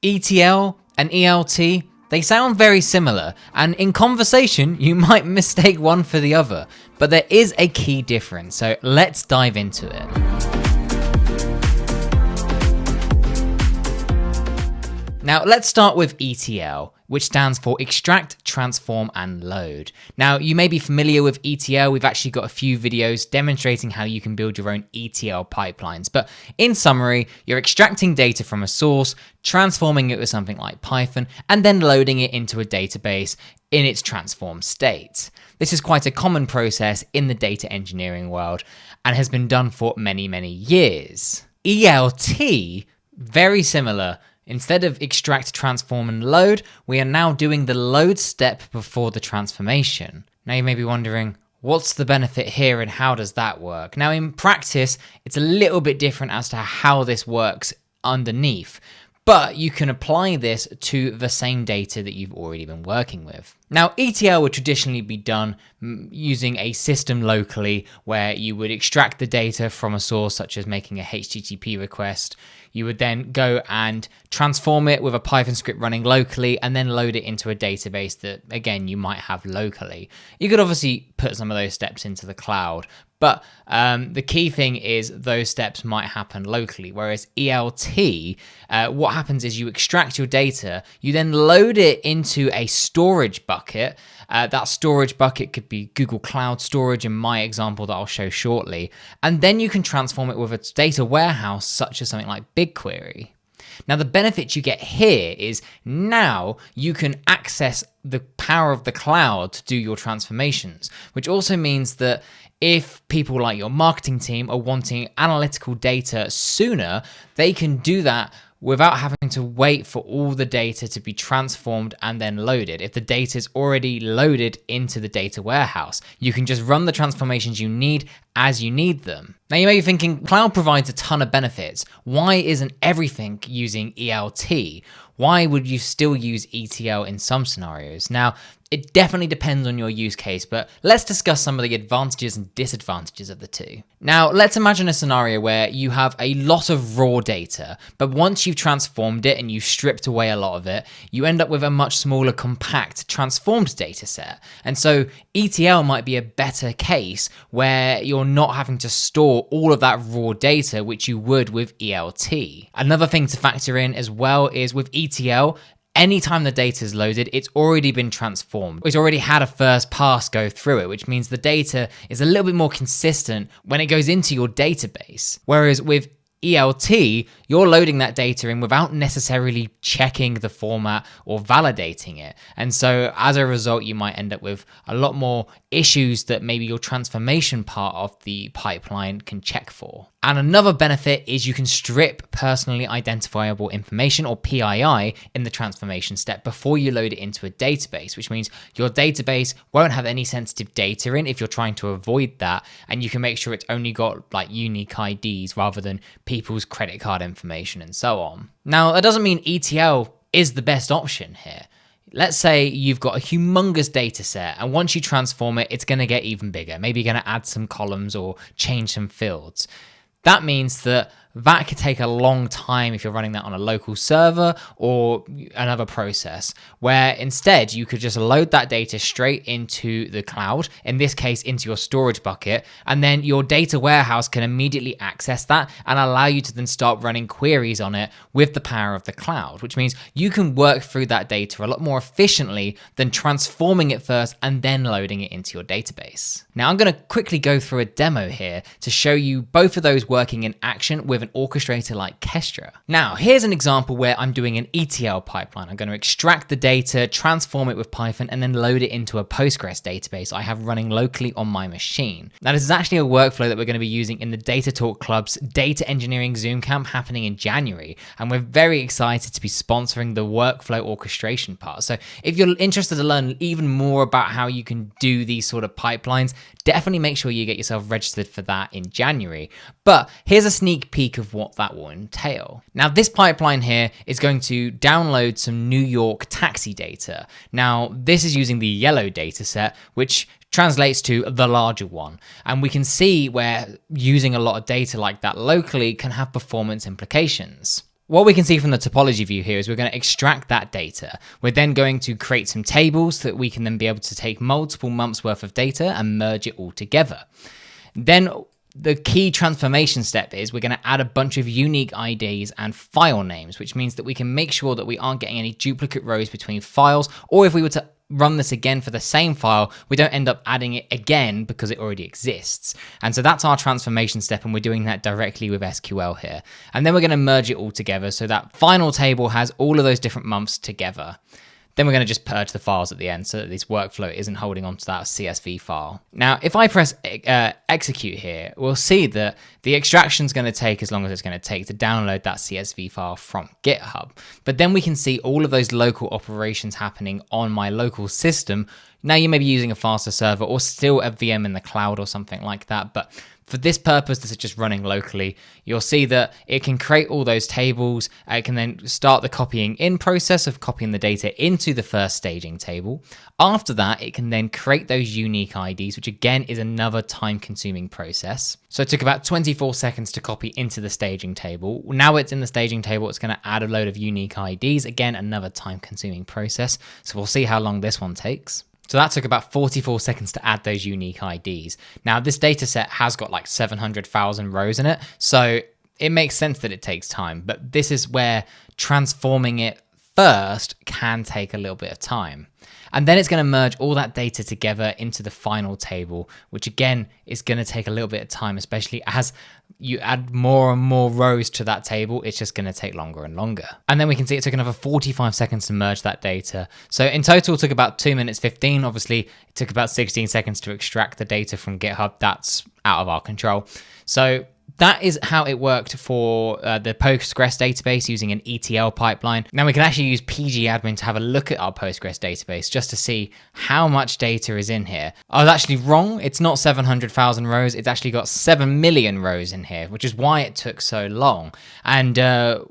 ETL and ELT, they sound very similar, and in conversation, you might mistake one for the other, but there is a key difference, so let's dive into it. Now, let's start with ETL, which stands for Extract, Transform, and Load. Now, you may be familiar with ETL. We've actually got a few videos demonstrating how you can build your own ETL pipelines. But in summary, you're extracting data from a source, transforming it with something like Python, and then loading it into a database in its transformed state. This is quite a common process in the data engineering world and has been done for many, many years. ELT, very similar. Instead of extract, transform, and load, we are now doing the load step before the transformation. Now you may be wondering, what's the benefit here and how does that work? Now in practice, it's a little bit different as to how this works underneath, but you can apply this to the same data that you've already been working with. Now, ETL would traditionally be done using a system locally where you would extract the data from a source, such as making a HTTP request. You would then go and transform it with a Python script running locally and then load it into a database that, again, you might have locally. You could obviously put some of those steps into the cloud, but the key thing is those steps might happen locally, whereas ELT, what happens is you extract your data, you then load it into a storage bucket. That storage bucket could be Google Cloud Storage in my example that I'll show shortly, and then you can transform it with a data warehouse such as something like BigQuery. Now, the benefit you get here is now you can access the power of the cloud to do your transformations, which also means that if people like your marketing team are wanting analytical data sooner, they can do that without having to wait for all the data to be transformed and then loaded. If the data is already loaded into the data warehouse, you can just run the transformations you need as you need them. Now you may be thinking, cloud provides a ton of benefits. Why isn't everything using ELT? Why would you still use ETL in some scenarios? Now, it definitely depends on your use case, but let's discuss some of the advantages and disadvantages of the two. Now, let's imagine a scenario where you have a lot of raw data, but once you've transformed it and you've stripped away a lot of it, you end up with a much smaller, compact, transformed data set. And so ETL might be a better case where you're not having to store all of that raw data, which you would with ELT. Another thing to factor in as well is with ETL, anytime the data is loaded, it's already been transformed. It's already had a first pass go through it, which means the data is a little bit more consistent when it goes into your database. Whereas with ELT, you're loading that data in without necessarily checking the format or validating it. And so as a result, you might end up with a lot more issues that maybe your transformation part of the pipeline can check for. And another benefit is you can strip personally identifiable information, or PII, in the transformation step before you load it into a database, which means your database won't have any sensitive data in if you're trying to avoid that, and you can make sure it's only got like unique IDs rather than people's credit card information and so on. Now, that doesn't mean ETL is the best option here. Let's say you've got a humongous data set, and once you transform it, it's going to get even bigger. Maybe you're going to add some columns or change some fields. That means that could take a long time if you're running that on a local server or another process, where instead you could just load that data straight into the cloud, in this case into your storage bucket, and then your data warehouse can immediately access that and allow you to then start running queries on it with the power of the cloud, which means you can work through that data a lot more efficiently than transforming it first and then loading it into your database. Now I'm going to quickly go through a demo here to show you both of those working in action with an orchestrator like Kestra. Now, here's an example where I'm doing an ETL pipeline. I'm going to extract the data, transform it with Python, and then load it into a Postgres database I have running locally on my machine. Now, this is actually a workflow that we're going to be using in the Data Talk Club's Data Engineering Zoom Camp happening in January, and we're very excited to be sponsoring the workflow orchestration part. So if you're interested to learn even more about how you can do these sort of pipelines, definitely make sure you get yourself registered for that in January. But here's a sneak peek of what that will entail. Now, this pipeline here is going to download some New York taxi data. Now, this is using the yellow data set, which translates to the larger one. And we can see where using a lot of data like that locally can have performance implications. what we can see from the topology view here is we're going to extract that data. We're then going to create some tables that we can then be able to take multiple months worth of data and merge it all together. Then the key transformation step is we're going to add a bunch of unique IDs and file names, which means that we can make sure that we aren't getting any duplicate rows between files, or if we were to run this again for the same file, we don't end up adding it again because it already exists. And so that's our transformation step, and we're doing that directly with SQL here. And then we're going to merge it all together so that final table has all of those different months together. Then we're going to just purge the files at the end so that this workflow isn't holding on to that CSV file. Now, if I press execute here, we'll see that the extraction is going to take as long as it's going to take to download that CSV file from GitHub. But then we can see all of those local operations happening on my local system. Now you may be using a faster server or still a VM in the cloud or something like that, but for this purpose, this is just running locally. You'll see that it can create all those tables. It can then start the copying in process of copying the data into the first staging table. After that, it can then create those unique IDs, which again is another time-consuming process. So it took about 24 seconds to copy into the staging table. Now it's in the staging table, it's going to add a load of unique IDs. Again, another time-consuming process. So we'll see how long this one takes. So that took about 44 seconds to add those unique IDs. Now this data set has got like 700,000 rows in it, so it makes sense that it takes time, but this is where transforming it first can take a little bit of time. And then it's going to merge all that data together into the final table, which again is going to take a little bit of time, especially as you add more and more rows to that table. It's just going to take longer and longer. And then we can see it took another 45 seconds to merge that data. So in total, it took about 2 minutes 15. Obviously, it took about 16 seconds to extract the data from GitHub. That's out of our control. So that is how it worked for the Postgres database using an ETL pipeline. Now we can actually use pgadmin to have a look at our Postgres database just to see how much data is in here. I was actually wrong. It's not 700,000 rows. It's actually got 7 million rows in here, which is why it took so long. And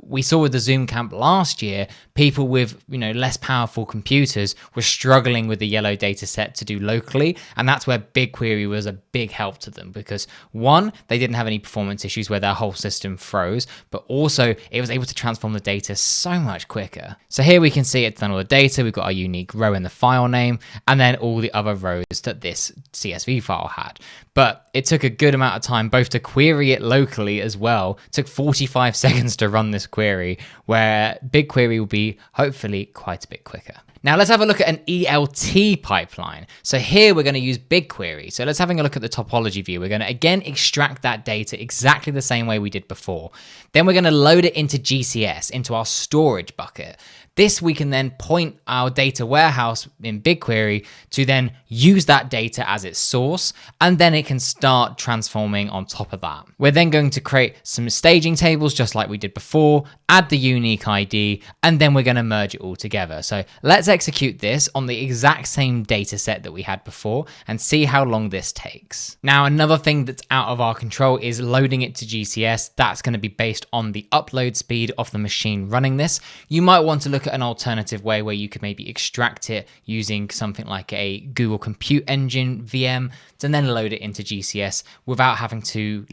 we saw with the Zoom camp last year, people with less powerful computers were struggling with the yellow data set to do locally. And that's where BigQuery was a big help to them because one, they didn't have any performance issues where their whole system froze, but also it was able to transform the data so much quicker. So here we can see it's done all the data. We've got our unique row in the file name and then all the other rows that this CSV file had. But it took a good amount of time both to query it locally as well. It took 45 seconds to run this query, where BigQuery will be hopefully quite a bit quicker. Now let's have a look at an ELT pipeline. So here we're going to use BigQuery. So let's have a look at the topology view. We're going to again extract that data exactly the same way we did before. Then we're going to load it into GCS, into our storage bucket. This we can then point our data warehouse in BigQuery to then use that data as its source, and then it can start transforming on top of that. We're then going to create some staging tables just like we did before, add the unique ID, and then we're going to merge it all together. So let's execute this on the exact same data set that we had before and see how long this takes. Now, another thing that's out of our control is loading it to GCS. That's going to be based on the upload speed of the machine running this. You might want to look at an alternative way where you could maybe extract it using something like a Google Compute Engine VM and then load it into GCS without having to,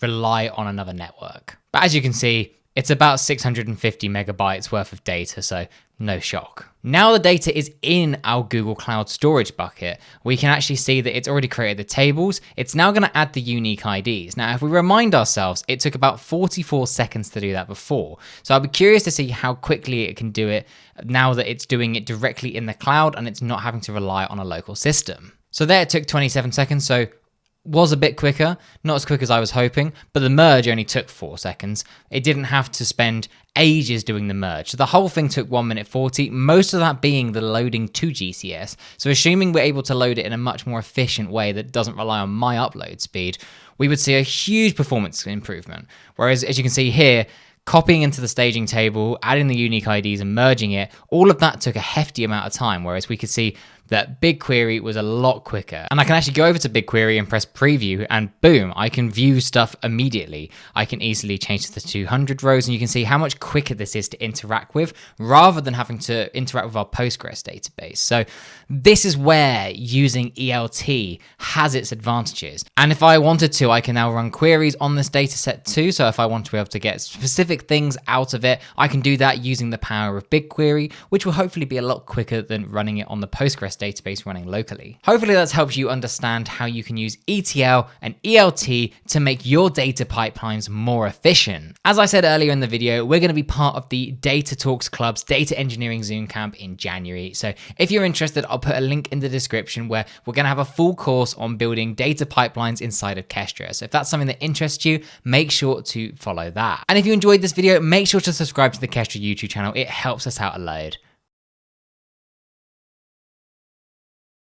rely on another network. But as you can see, it's about 650 megabytes worth of data, so no shock. Now the data is in our Google Cloud Storage bucket. We can actually see that it's already created the tables. It's now going to add the unique IDs. Now, if we remind ourselves, it took about 44 seconds to do that before. So I'll be curious to see how quickly it can do it now that it's doing it directly in the cloud and it's not having to rely on a local system. So there it took 27 seconds. So was a bit quicker, not as quick as I was hoping, but the merge only took 4 seconds. It didn't have to spend ages doing the merge. So the whole thing took 1 minute 40, most of that being the loading to GCS. So assuming we're able to load it in a much more efficient way that doesn't rely on my upload speed, we would see a huge performance improvement. Whereas as you can see here, copying into the staging table, adding the unique IDs and merging it, all of that took a hefty amount of time, whereas we could see that BigQuery was a lot quicker. And I can actually go over to BigQuery and press preview, and boom, I can view stuff immediately. I can easily change to the 200 rows, and you can see how much quicker this is to interact with rather than having to interact with our Postgres database. So this is where using ELT has its advantages. And if I wanted to, I can now run queries on this data set too. So if I want to be able to get specific things out of it, I can do that using the power of BigQuery, which will hopefully be a lot quicker than running it on the Postgres database running locally. Hopefully that's helped you understand how you can use ETL and ELT to make your data pipelines more efficient. As I said earlier in the video, we're going to be part of the Data Talks Club's Data Engineering Zoom Camp in January. So if you're interested, I'll put a link in the description where we're going to have a full course on building data pipelines inside of Kestra. So if that's something that interests you, make sure to follow that. And if you enjoyed this video, make sure to subscribe to the Kestra YouTube channel. It helps us out a load.